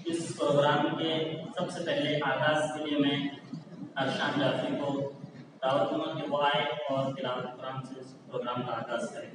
اس programme کے سب سے پہلے آغاز کے لیے میں ارشاد جعفری کو دعوت دوں گا کہ وہ آئے اور تلاوت قرآن سے اس پروگرام کا آغاز کریں۔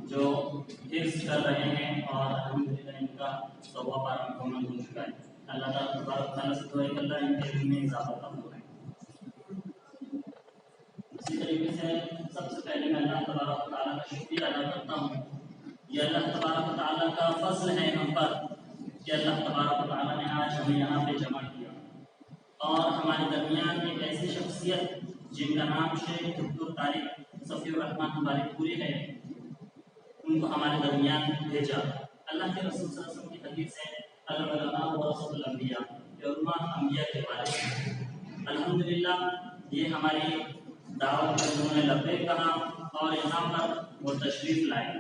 جو حفظ کر رہے ہیں اور الحمدللہ ان کا 100واں پارہ مکمل ہو چکا ہے۔ اللہ تعالیٰ تبارک تعالیٰ سے دعا ہے کہ اللہ ان کے علم میں اضافہ فرمائے۔ اسی طریقے سے سب سے پہلے میں اللہ تبارک تعالیٰ کا شکریہ ادا کرتا ہوں۔ یہ اللہ تبارک تعالیٰ کا فضل ہے ہم پر کہ اللہ تبارک تعالیٰ نے آج ہمیں یہاں پہ جمع کیا اور ہمارے درمیان ایک ایسی شخصیت جن کا نام شیخ دکتور طارق صفی الرحمن ہمارے پورے ہے، ان کو ہمارے درمیان بھیجا۔ اللہ کے رسول صلی اللہ علیہ وسلم کی حدیث ہے العلماء ورثۃ الانبیاء، کہ علماء انبیاء کے وارث ہیں۔ الحمدللہ یہ ہماری دعوت پر انہوں نے لبیک کہا اور یہاں پر وہ تشریف لائے۔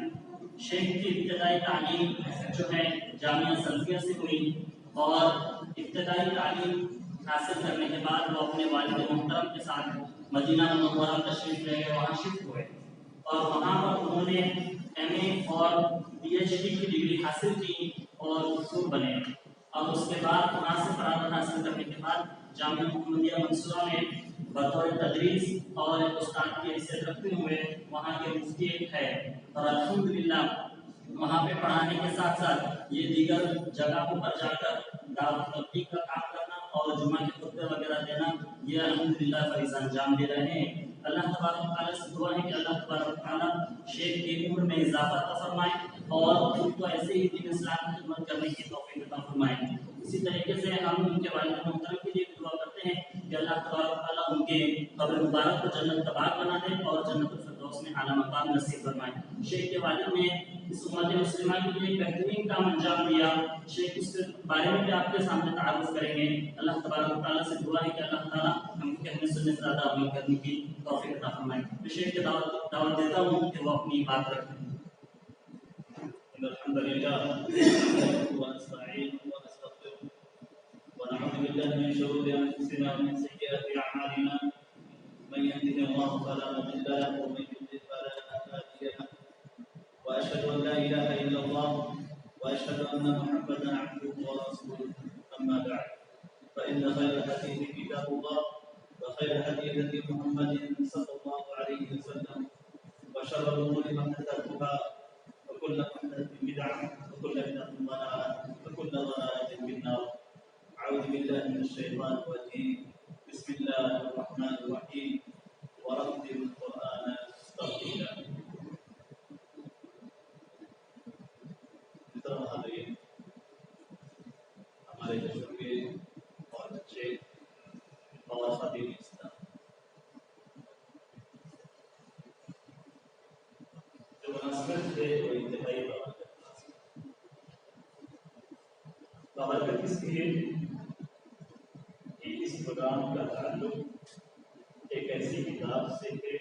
شیخ کی ابتدائی تعلیم جو ہے جامعہ سلفیہ سے ہوئی اور ابتدائی تعلیم حاصل کرنے کے بعد وہ اپنے والد محترم کے ساتھ مدینہ منورہ تشریف لے گئے، وہاں شفٹ ہوئے اور وہاں پر انہوں نے ایم اے اور پی ایچ ڈی کی ڈگری حاصل کی اور دکتور بنے، اور اس کے بعد وہاں سے فراغت حاصل کرنے کے بعد جامعہ محمدیہ منصورہ میں بطور تدریس اور استاد کی حیثیت رکھتے ہوئے وہاں کے مفتی ہے، اور الحمدللہ وہاں پہ پڑھانے کے ساتھ ساتھ یہ دیگر جگہوں پر جا کر دعوت تبلیغ کا کام کرنا اور جمعہ کے خطبے وغیرہ دینا، یہ الحمدللہ فریضہ انجام دے رہے ہیں۔ اللہ تبارک تعالیٰ سے دعا ہے کہ اللہ تبارک تعالیٰ شیخ کی عمر میں اضافہ عطا فرمائے اور ان کو ایسے ہی دین اسلام کی خدمت کرنے کی توفیق عطا فرمائے۔ اسی طریقے سے ہم ان کے والد محترم کے لیے دعا کرتے ہیں کہ اللہ تبارک تعالیٰ ان کے قبر مبارک کو جنت کا باغ بنا دے اور جنت الفردوس میں اعلیٰ مقام نصیب فرمائے۔ شیخ کے والد نے اس امت مسلمہ کے لیے بہترین کام انجام دیا۔ شیخ اس کے بارے میں بھی آپ کے سامنے تعارف کریں گے۔ اللہ تبارک تعالیٰ سے دعا ہے کہ اللہ تعالیٰ ہم کو کہنے سننے سے زیادہ عمل کرنے کی توفیق عطا فرمائے۔ میں شیخ کے دعوت دیتا ہوں کہ وہ اپنی بات رکھیں۔ الحمد لله نحمده ونستعينه ونستغفره ونعوذ بالله من شرور انفسنا ومن سيئات اعمالنا، من يهده الله فلا مضل له ومن يضلل فلا هادي له، واشهد ان لا اله الا الله واشهد ان محمدا عبده ورسوله، اما بعد فان خير الحديث كتاب الله وخير الهدي هدي محمد صلى الله عليه وسلم، وشر الامور محدثاتها وكل محدثة بدعة وكل بدعة ضلالة وكل ضلالة في النار. أعوذ بالله من الشيطان الرجيم. بسم الله الرحمن الرحيم. ورتل القرآن ترتيلا. محترم حاضرین، ہمارے بزرگ اور بچے اور خادم اسلام جو مناسبت ہے وہ انتہائی بابرکت اس لیے کہ اس پروگرام کا تعلق ایک ایسی کتاب سے ہے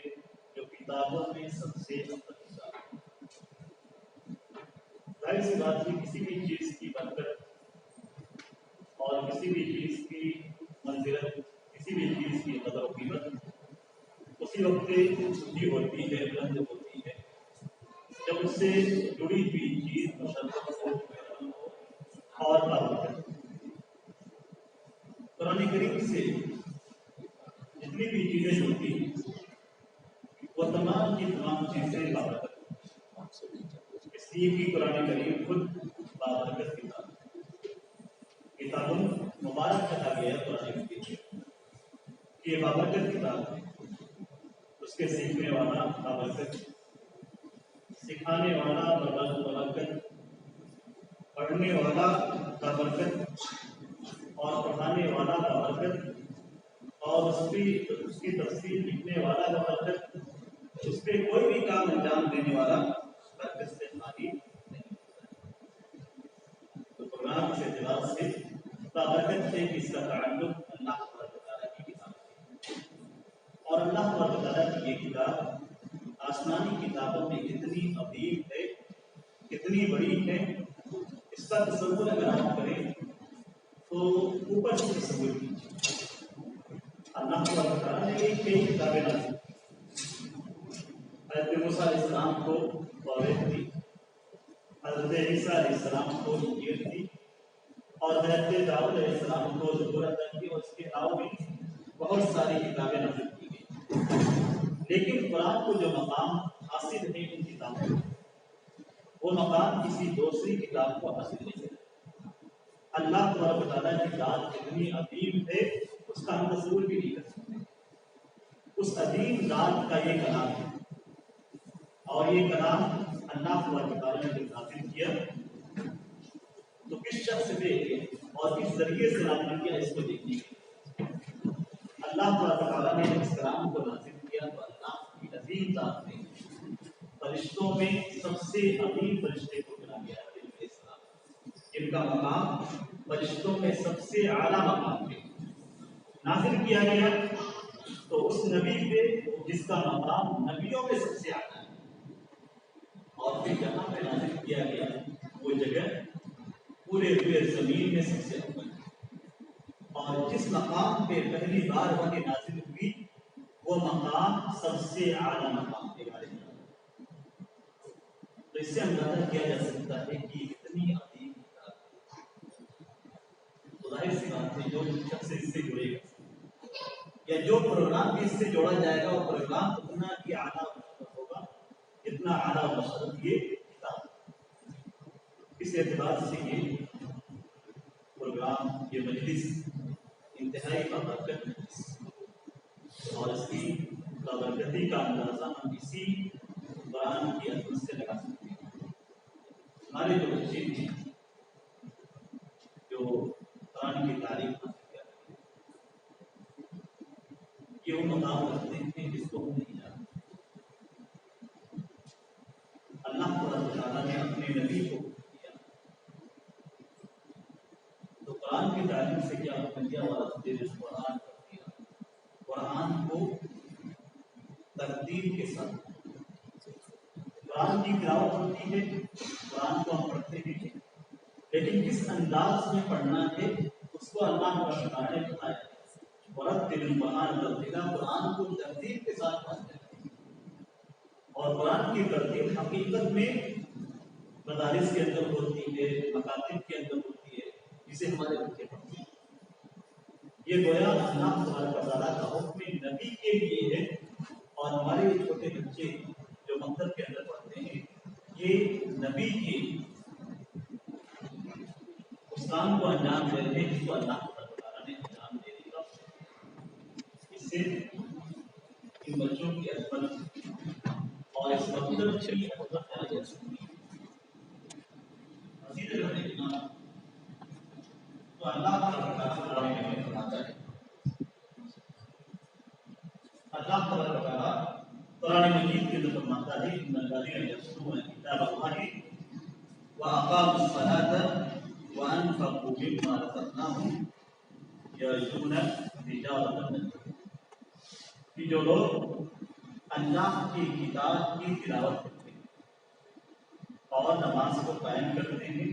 جو کتابوں میں سب سے افضل ہے۔ ظاہر سی بات ہے کسی بھی چیز کی برکت اسی وقت چھٹی ہوتی ہے، بند ہوتی ہے جب اس سے جڑی ہوئی چیز مشرف ہو اور بابرکت۔ قرآن کریم سے جتنی بھی چیزیں جڑتی ہیں وہ تمام کی تمام چیزیں بابرکت، اس لیے کہ قرآن کریم خود بابرکت کتاب ہے، کتاب مبارک کہا گیا قرآن کریم کہ یہ بابرکت کتاب ہے، اس کے سیکھنے والا بابرکت، سکھانے والا بابرکت، پڑھنے والا بابرکت اور پڑھانے والا بابرکت، اور اس کی تفصیل لکھنے والا بابرکت، اس پہ کوئی بھی کام انجام دینے والا برکت سے خالی نہیں ہوتا۔ تو قرآن کے اعتبار سے بابرکت سے اس کا تعلق اللہ تعالیٰ کی کتاب سے، اور اللہ تعالیٰ کی یہ کتاب آسمانی کتابوں میں کتنی عظیم ہے، کتنی بڑی ہے، اس کا تصور اگر آپ کریں تو اوپر سے تصور کیجیے۔ اللہ تعالیٰ نے ایک کئی کتابیں نازل کی، حضرت موسیٰ علیہ السلام کو توریت دی، حضرت عیسیٰ علیہ السلام کو انجیل دی، اور حضرت داؤد علیہ السلام کو زبور عطا کی، اور اس کے علاوہ بھی بہت ساری کتابیں نازل کی گئی۔ لیکن قرآن کو جو مقام حاصل ہے ان کتابوں میں، وہ مقام کسی دوسری کتاب کو حاصل نہیں ہے۔ اللہ تعالیٰ کی ذات اتنی عظیم ہے، اس کا ہم تصور بھی نہیں کر سکتے۔ اس عظیم ذات کا یہ کلام ہے، اور یہ کلام اللہ تعالیٰ نے جب نازل کیا تو کس شخص پہ اور کس ذریعے سے نازل کیا، اس کو دیکھیے۔ اللہ تعالیٰ نے اس کلام کو نازل کیا تو اللہ کی عظیم ذات نے فرشتوں میں سب سے عظیم فرشتے کو بنا دیا، علیہ السلام، جن کا مقام فرشتوں میں سب سے اعلیٰ مقام ہے، نازل کیا گیا تو اس نبی پہ جس کا مقام نبیوں میں سب سے اعلیٰ ہے، اور پھر جہاں پہ نازل کیا گیا وہ جگہ پورے زمین میں سب سے اول ہے، اور جس مقام پہ پہلی بار وحی نازل ہوئی وہ مقام سب سے اعلیٰ مقام ہے۔ تو اس سے اندازہ کیا جا سکتا ہے کہ اتنی عظیم کتاب، ظاہر سی بات ہے جو شخص اس سے جڑے گا یا جو پروگرام بھی اس سے جوڑا جائے گا وہ پروگرام اتنا ہی اعلیٰ ہوگا جتنا اعلیٰ مشرف یہ کتاب۔ اس اعتبار سے یہ پروگرام، یہ مجلس انتہائی بابرکت مجلس، اور اس کی بابرکتی کا اندازہ ہم اسی قرآن کی عظمت سے لگا سکتے ہیں۔ ہمارے جو بچے ہیں جو قرآن کی تعلیم حاصل کرتے ہیں، یہ وہ مقام رکھتے ہیں جس کو ہم نہیں جانتے۔ اللہ تعالیٰ نے اپنے نبی کو دیا تو قرآن کی تعلیم سے کیا حکم دیا، قرآن کر دیا، قرآن کو ترتیب کے ساتھ، قرآن کی تلاوت ہوتی ہے، قرآن کو ہم پڑھتے ہیں، لیکن کس انداز میں پڑھنا ہے اس کو اللہ تعالیٰ نے بتایا، ورتل القرآن ترتیلا، قرآن کو ترتیب کے ساتھ پڑھتے ہیں، اور قرآن کی ترتیب حقیقت میں مدارس کے اندر ہوتی ہے، مکاتب کے اندر ہوتی ہے، جسے ہمارے بچے پڑھتے ہیں۔ یہ گویا اللہ تعالیٰ کا حکم نبی کے لیے ہے، اور ہمارے یہ چھوٹے بچے جو مکتب کے اندر پڑھتے ہیں یہ نبی کے اس کام کو انجام دے رہے ہیں جس کو اللہ تعالیٰ نے انجام دینے کا، اس سے ان بچوں کی عظمت اور اس مکتب کی عظمت آ جا سکتی ہے۔ اسی طرح سے تو اللہ تعالیٰ نے فرماتا ہے، اللہ تعالیٰ قرآن مجید کے اندر فرماتا ہے ان الذین یتلون کتاب اللہ واقاموا الصلاة وانفقوا مما رزقناهم یرجون تجارة لن تبور، کہ جو لوگ اللہ کی کتاب کی تلاوت کرتے ہیں اور نماز کو قائم کرتے ہیں،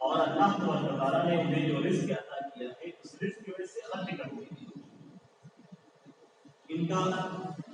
اور اللہ تعالیٰ نے انہیں جو رزق عطا کیا ہے اس رزق کی وجہ سے خرچ کرتے ہیں، ان کا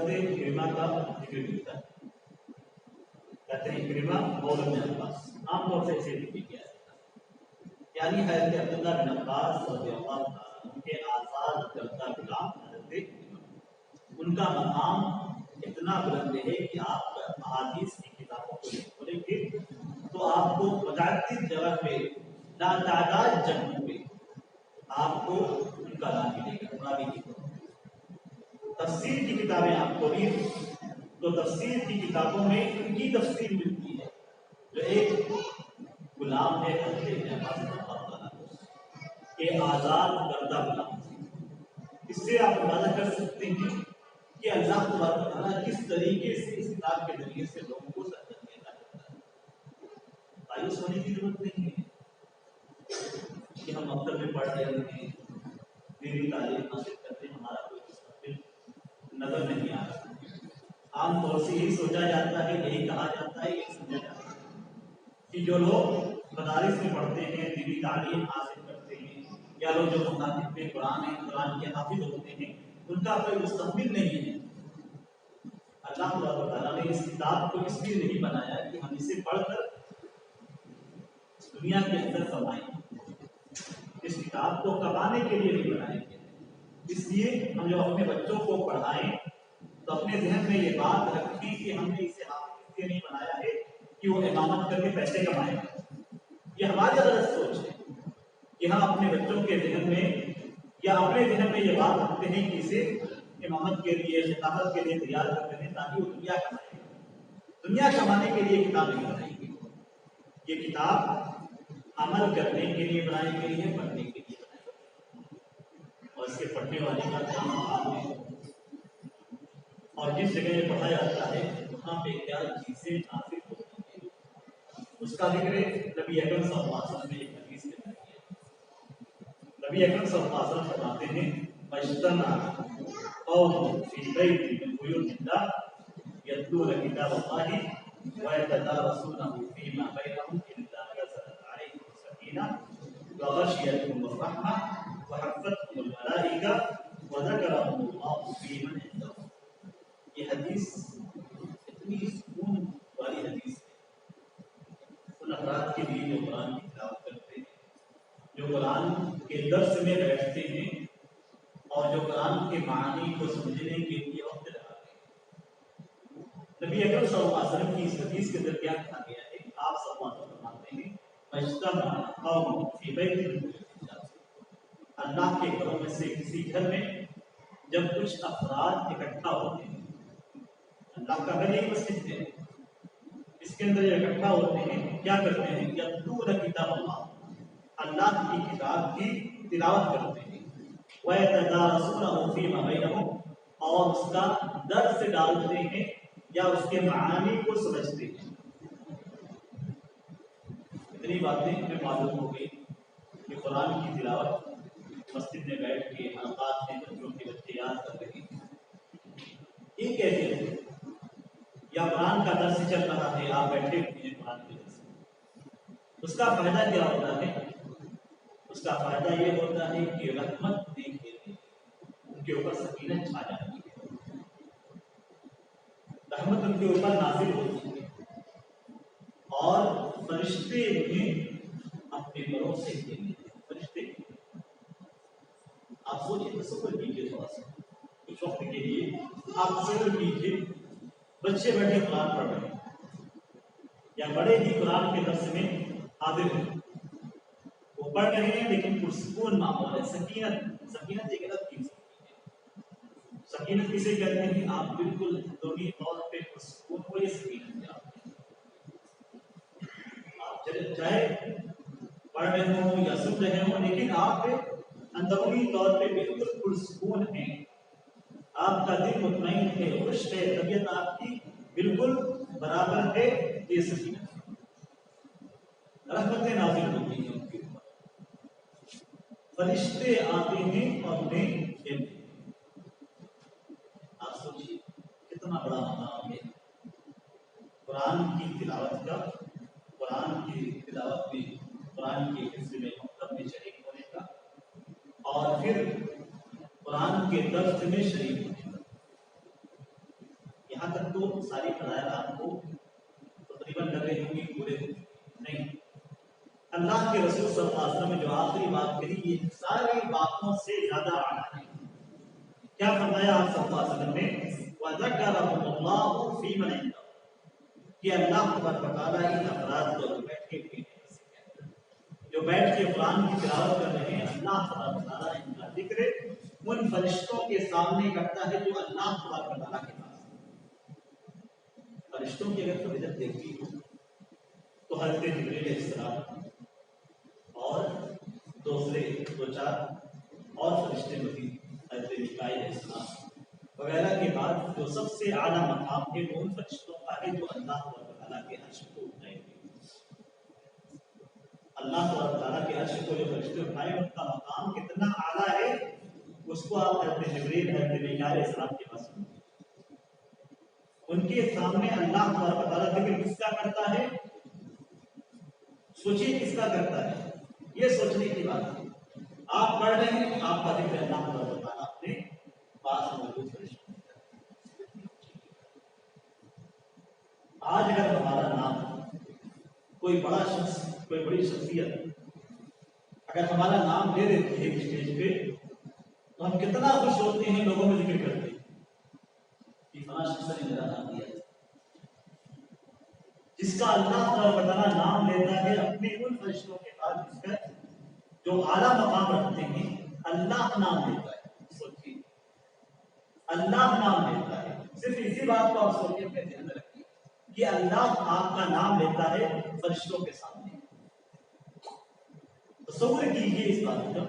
حضرت اکرمہ کا ذکر ملتا ہے، کہتے ہیں اکرمہ اور ابن عباس، عام طور سے اسے ذکر کیا جاتا ہے، یعنی حضرت عبداللہ بن عباس رضی اللہ عنہ ان کے آزاد کردہ غلام حضرت اکرمہ، ان کا مقام اتنا بلند ہے کہ آپ احادیث کی کتابوں کو کھولیں گے تو آپ کو متعدد جگہ پہ لاتعداد جگہوں پہ آپ کو ان کا نام ملے گا، راوی کی تفسیر کی کتابیں آپ کو بھی تو تفسیر کی کتابوں میں ان کی تفسیر ملتی ہے جو ایک غلام ہے حضرت ابن عباس رضی اللہ تعالیٰ کہ آزاد کردہ غلام، اس سے آپ اندازہ کر سکتے ہیں کہ اللہ تبارک و تعالیٰ کس طریقے سے اس کتاب کے ذریعے سے لوگوں کو سرگرمی عطا کرتا ہے۔ مایوس ہونے کی ضرورت نہیں ہے کہ ہم مکتب میں پڑھ رہے ہیں، دینی تعلیم حاصل کرتے ہیں، ہمارا کوئی مستقبل نظر نہیں آ رہا۔ عام طور سے یہی سوچا جاتا ہے، یہی کہا جاتا ہے، یہی سمجھا جاتا ہے کہ جو لوگ مدارس میں پڑھتے ہیں، دینی تعلیم حاصل کرتے ہیں، یا لوگ جو مخاطب قرآن ہیں، قرآن کے حافظ ہوتے ہیں، ان کا کوئی مستقبل نہیں ہے۔ اللہ تعالیٰ نے اس کتاب کو اس لیے نہیں بنایا کہ ہم اسے پڑھ کر اس دنیا کے اندر کمائیں، اس کتاب کو کمانے کے لیے نہیں بنایا گیا، اس لیے ہم جو اپنے بچوں کو پڑھائیں تو اپنے ذہن میں یہ بات رکھیں کہ ہم نے اسے حافظ اس لیے نہیں بنایا ہے کہ وہ امامت کر کے پیسے کمائیں۔ یہ ہماری غلط سوچ ہے کہ ہم اپنے بچوں کے ذہن میں یا اپنے ذہن میں یہ بات رکھتے ہیں کہ اسے امامت کے لیے، خطابت کے لیے تیار کرتے ہیں تاکہ وہ دنیا کمائے۔ دنیا کمانے کے لیے کتاب نہیں بنائی گئی، یہ کتاب عمل کرنے کے لیے بنائی گئی ہے، پڑھنے کے لیے بنائی گئی، اور اس کے پڑھنے والے کا کام ہے، اور جس جگہ یہ پڑھا جاتا ہے وہاں پہ کیا چیزیں نافذ ہوتی ہیں اس کا ذکر نبی اکرم صلی اللہ علیہ وسلم نے ایک حدیث کے اندر کیا۔ نبی اکرم صلی اللہ علیہ وسلم فرماتے ہیں مجتمع قوم فی بیت من بیوت اللہ یتلون کتاب اللہ ویتدارسونہ فیما بینہم الا نزلت علیہم السکینہ وغشیتہم الرحمہ وحفتہم الملائکہ وذکرہم اللہ فی من عنده۔ یہ حدیث اتنی سکون والی حدیث ہے ان افراد کے لیے جو قرآن کی تلاوت کرتے ہیں، جو قرآن کے درس میں بیٹھتے ہیں اور جو قرآن کے معنی کو سمجھنے کے لیے وقت لگاتے ہیں۔ نبی اکرم صلی اللہ علیہ وسلم کی اس حدیث کے اندر کیا کہا گیا ہے؟ آپ صلی اللہ علیہ وسلم فرماتے ہیں مجتمع قوم فی بیت من بیوت اللہ، اللہ کے گھروں میں سے کسی گھر میں جب کچھ افراد اکٹھا ہوتے ہیں، اللہ کا گھر ایک مسجد ہے، اس کے اندر یہ اکٹھا ہوتے ہیں، کیا کرتے ہیں؟ یتلون کتاب اللہ، اللہ کی کتاب کی تلاوت کرتے ہیں، وَيَتَدَارَسُونَهُ فِيمَا بَيْنَهُمْ، اور اس کا درس ڈالتے ہیں یا اس کے معانی کو سمجھتے ہیں۔ اتنی باتیں ہمیں معلوم ہو گئی کہ قرآن کی تلاوت مسجد میں بیٹھ کے حلقات میں بچوں کے بچے یاد کر رہے ہیں، یہ کیسے ہے؟ یا قرآن کا درس چل رہا ہے، آپ بیٹھے ہوئے ہیں قرآن کے درس میں، اس کا فائدہ کیا ہوتا ہے؟ اس کا فائدہ یہ ہوتا ہے کہ رحمت دیکھتے ہیں، ان کے اوپر سکینت چھا جاتی ہے، رحمت ان کے اوپر نازل ہوتی ہے، اور فرشتے انہیں اپنے پروں سے کھیلتے ہیں۔ فرشتے، آپ سوچیں، تصور کیجیے تھوڑا سا کچھ وقت کے لیے، آپ تصور کیجیے بچے بیٹھے قرآن پڑھ رہے ہیں یا بڑے ہی قرآن کے درس میں حاضر ہیں، وہ پڑھ رہے ہیں لیکن پرسکون ماحول ہے، سکینت۔ سکینت ایک الگ چیز ہے، سکینت کسے کہتے ہیں؟ آپ بالکل اندرونی طور پہ پرسکون ہو، یہ سکینت ہے۔ آپ چاہے پڑھ رہے ہوں یا سن رہے ہوں لیکن آپ اندرونی طور پہ بالکل پرسکون ہیں، آپ کا دل مطمئن ہے، خوش ہے، طبیعت آپ کی بالکل برابر ہے، یہ سکینت ہے۔ رحمتیں نازل ہوتی ہیں ان کے اوپر، فرشتے آتے ہیں اور انہیں کھیلتے ہیں۔ آپ سوچیے کتنا بڑا مقام ہے قرآن کی تلاوت کا، قرآن کی تلاوت میں، قرآن کے حفظ میں، مکتب میں شریک ہونے کا، اور پھر قرآن کے درس میں شریک ہونے کا۔ اللہ کے رسول صلی اللہ علیہ وسلم نے جو آخری بات کہی یہ ساری باتوں سے زیادہ اعلیٰ ہے. کیا فرمایا آپ صلی اللہ علیہ وسلم نے؟ وَذَكَرَهُمُ اللَّهُ فِي مَنْ عِندَهُ، کہ اللہ تبارک و تعالیٰ ان افراد کو بیٹھ کے جو بیٹھ کے قرآن کی تلاوت کر رہے ہیں، اللہ تبارک و تعالیٰ ان کا ذکر ان فرشتوں کے سامنے کرتا ہے جو اللہ تبارک و تعالیٰ کے پاس. فرشتوں کی اگر فضیلت دیکھتی ہو تو حضرت جبریل علیہ السلام اور دوسرے دو چار اور فرشتے مزید حضرت میکائیل علیہ السلام وغیرہ کے بعد جو سب سے اعلیٰ مقام ہے وہ ان فرشتوں کا ہے جو اللہ تعالیٰ کے عرش کو اٹھائے گے. اللہ تعالیٰ کے عرش کو جو فرشتے اٹھائے ان کا مقام کتنا اعلیٰ ہے اس کو آپ حضرت جبریل حضرت میکائیل علیہ السلام کے پاس ان کے سامنے اللہ تعالیٰ ذکر کس کا کرتا ہے؟ سوچیے کس کا کرتا ہے، یہ سوچنے کی بات ہے. آپ پڑھ رہے ہیں آپ کا ذکر اللہ تعالیٰ اپنے پاس موجود فرشتوں. آج اگر ہمارا نام کوئی بڑا شخص کوئی بڑی شخصیت اگر ہمارا نام لے دیتی ہے اسٹیج پہ تو ہم کتنا خوش ہوتے ہیں، لوگوں میں ذکر کرتے ہیں کہ فلاں شخص نے میرا نام لیا. جس کا اللہ تعالیٰ نام لیتا ہے اپنے ان فرشتوں کے بعد جس کا جو اعلیٰ مقام رکھتے ہیں اللہ نام لیتا ہے. سوچیے اللہ نام لیتا ہے. صرف اسی بات کو آپ سوچیے اپنے ذہن میں رکھیے کہ اللہ آپ کا نام لیتا ہے فرشتوں کے سامنے. تصور کیجیے اس بات کا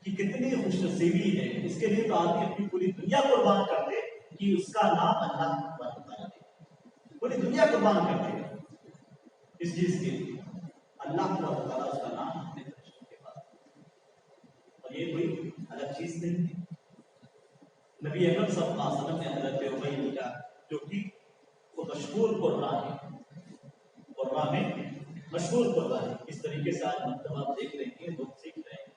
کہ کتنی خوش نصیبی ہے. اس کے لیے تو آدمی اپنی پوری دنیا قربان کر دے کہ اس کا نام اللہ تعالیٰ دے. پوری دنیا قربان کر دے اس چیز کے لیے. اللہ تعالیٰ اس کا نام اپنے فرشتوں کے پاس. اور یہ کوئی الگ چیز نہیں ہے. نبی اکرم صلی اللہ علیہ وسلم نے حضرت ابی کا جو کہ وہ مشہور قرآن ہے، قرآن میں مشہور قرآن ہے. اس طریقے سے آج مطلب آپ دیکھ رہے ہیں لوگ سیکھ رہے ہیں.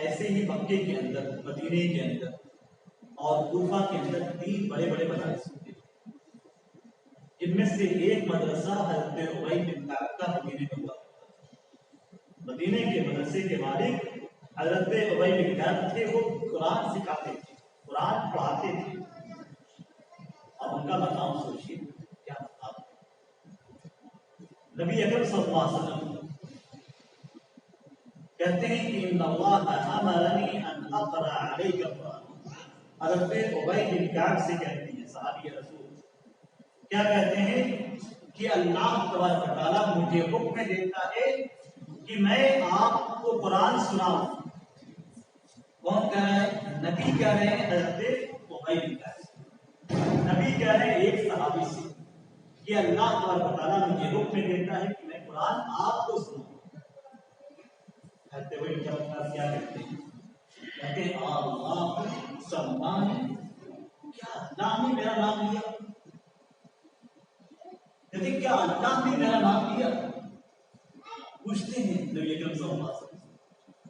ایسے ہی مکے کے اندر، مدینے کے اندر اور کوفہ کے اندر 3 بڑے بڑے مدارس ہوتے ہیں. ان میں سے ایک مدرسہ حضرت ابی بن کعب کا مدینے میں ہوا. مدینے کے مدرسے کے مالک حضرت ابی بن کعب تھے. وہ قرآن سکھاتے تھے، قرآن پڑھاتے تھے. اب ان کا مقام سوچیے کیا مقام. نبی اکرم صلی اللہ علیہ وسلم کہتے ہیں کہ ان اللہ امرنی ان اقرا علیک القرآن. حضرت ابی بن کعب سے کہتے ہیں صحابی رسول کیا کہتے ہیں کہ اللہ تبارک و تعالیٰ مجھے حکم دیتا ہے کہ میں آپ کو قرآن سناؤں. کون کہہ رہا ہے؟ نبی کہہ رہے ہیں حضرت ابی بن کعب. نبی کہہ رہے ہیں ایک صحابی سے کہ اللہ تبارک و تعالیٰ مجھے حکم دیتا ہے کہ میں قرآن آپ کو سناؤں. حضرت ابی بن کعب کیا کہتے ہیں؟ کہتے ہیں اللہ سمانی، کیا اللہ نے میرا نام لیا؟ کہتے ہیں کیا اللہ نے میرا نام لیا؟ پوچھتے ہیں نبی اکرم صلی اللہ علیہ وسلم.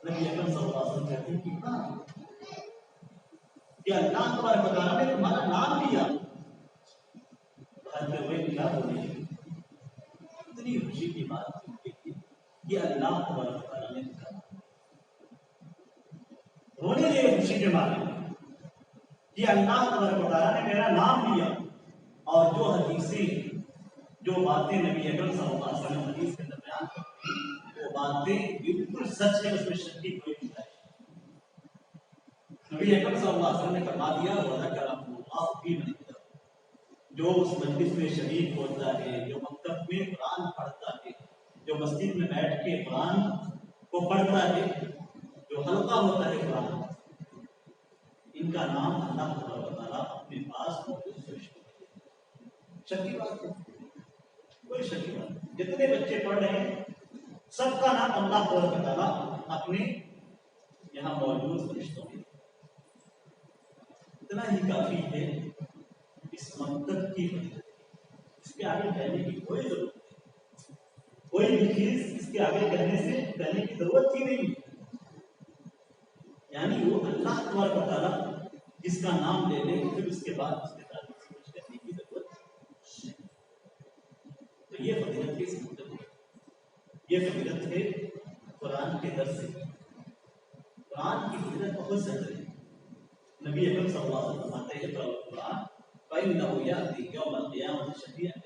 نبی اکرم صلی اللہ علیہ وسلم کہتے ہیں کہ ہاں، کہ اللہ تبارک و تعالیٰ نے تمہارا نام لیا. حضرت ابی کیا بولے؟ اتنی خوشی کی بات کہ اللہ تبارک و تعالیٰ نے کہا. رونے لگے خوشی کے مارے کہ اللہ تبارک و تعالیٰ نے میرا نام لیا. اور جو حدیثیں جو باتیں نبی اکرم صلی اللہ علیہ وسلم حدیث کے اندر بیان کرتے ہیں وہ باتیں بالکل سچ ہے، اس میں شک کی کوئی گنجائش نہیں. نبی اکرم صلی اللہ علیہ وسلم نے فرما دیا وذکر اللہ فی من عنده. جو اس مجلس میں شریک ہوتا ہے، جو مکتب میں قرآن پڑھتا ہے، جو مسجد میں بیٹھ کے قرآن کو پڑھتا ہے، جو حلقہ ہوتا ہے قرآن، ان کا نام اللہ تعالیٰ اپنے پاس موجود فرشتوں میں. شک کی بات ہے؟ کوئی شک کی بات. جتنے بچے پڑھ رہے ہیں سب کا نام اللہ تعالیٰ اپنے یہاں موجود فرشتوں میں. اتنا ہی کافی ہے اس مکتب کی فضیلت. اس کے آگے کہنے کی کوئی ضرورت نہیں. کوئی بھی چیز اس کے آگے کہنے کی ضرورت ہی نہیں. یعنی وہ اللہ تبارک و تعالیٰ جس کا نام لے لے پھر اس کے بعد اس کے ساتھ کچھ کرنے کی ضرورت نہیں. تو یہ فضیلت کس مکتب ہے. یہ فضیلت ہے قرآن کے درس سے. قرآن کی فضیلت بہت زیادہ ہے. نبی اکرم صلی اللہ علیہ وسلم فرماتے ہیں قرآن فَإِنَّهُ يَأْتِي يَوْمَ الْقِيَامَةِ شَفِيعًا.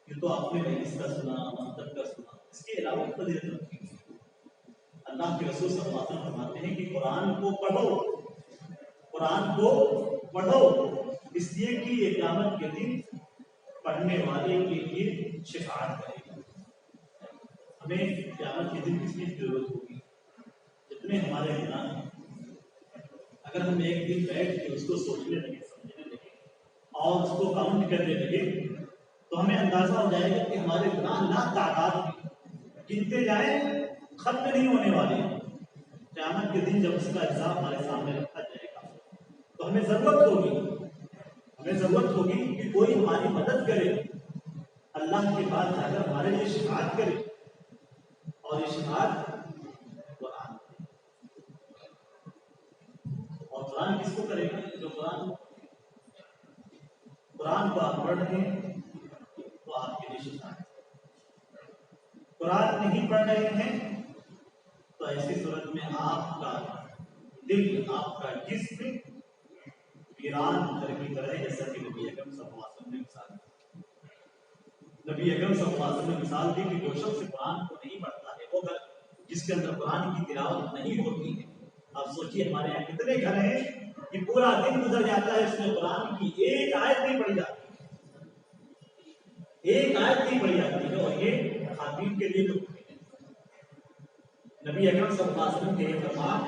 یہ تو آپ نے اس کا سنا، منطق کا سنا، اس کے علاوہ فضیلت رکھی ہے. اللہ کے رسول صلی اللہ علیہ وسلم فرماتے ہیں کہ قرآن کو پڑھو، قرآن کو پڑھو، اس لیے کہ یہ قیامت کے دن پڑھنے والے کے لیے شفاعت کرے گا. ہمیں قیامت کے دن کس کی ضرورت ہوگی؟ جتنے ہمارے گناہ ہیں، اگر ہم ایک دن بیٹھ کے اس کو سوچنے لگے، سمجھنے لگے اور اس کو کاؤنٹ کرنے لگے تو ہمیں اندازہ ہو جائے گا کہ ہمارے گناہ لا تعداد ہیں، گنتے جائیں ختم نہیں ہونے والے ہیں. قیامت کے دن جب اس کا حساب ہمارے سامنے رکھا جائے گا تو ہمیں ضرورت ہوگی کہ کوئی ہماری مدد کرے، اللہ کے پاس جا کر ہمارے لیے شفاعت کرے. اور یہ شفاعت قرآن، اور قرآن کس کو کرے گا؟ جو قرآن کو آپ پڑھ رہے ہیں تو آپ کے لیے شفاعت. قرآن نہیں پڑھ رہے ہیں تو ایسی صورت میں آپ کا دل، آپ کا جسم ویران گھر کی طرح، جیسا کہ نبی اکرم صلی اللہ علیہ وسلم نے مثال دی. نبی اکرم صلی اللہ علیہ وسلم نے مثال دی کہ جو شخص قرآن کو نہیں پڑھتا ہے، وہ گھر جس کے اندر قرآن کی تلاوت نہیں ہوتی ہے. آپ سوچیے ہمارے یہاں کتنے گھر ہیں کہ پورا دن گزر جاتا ہے اس میں قرآن کی ایک آیت نہیں پڑھی جاتی، ایک آیت نہیں پڑھی جاتی ہے. اور یہ خواتین کے لیے تو نبی اکرم صلی اللہ علیہ وسلم کے یہ فرمان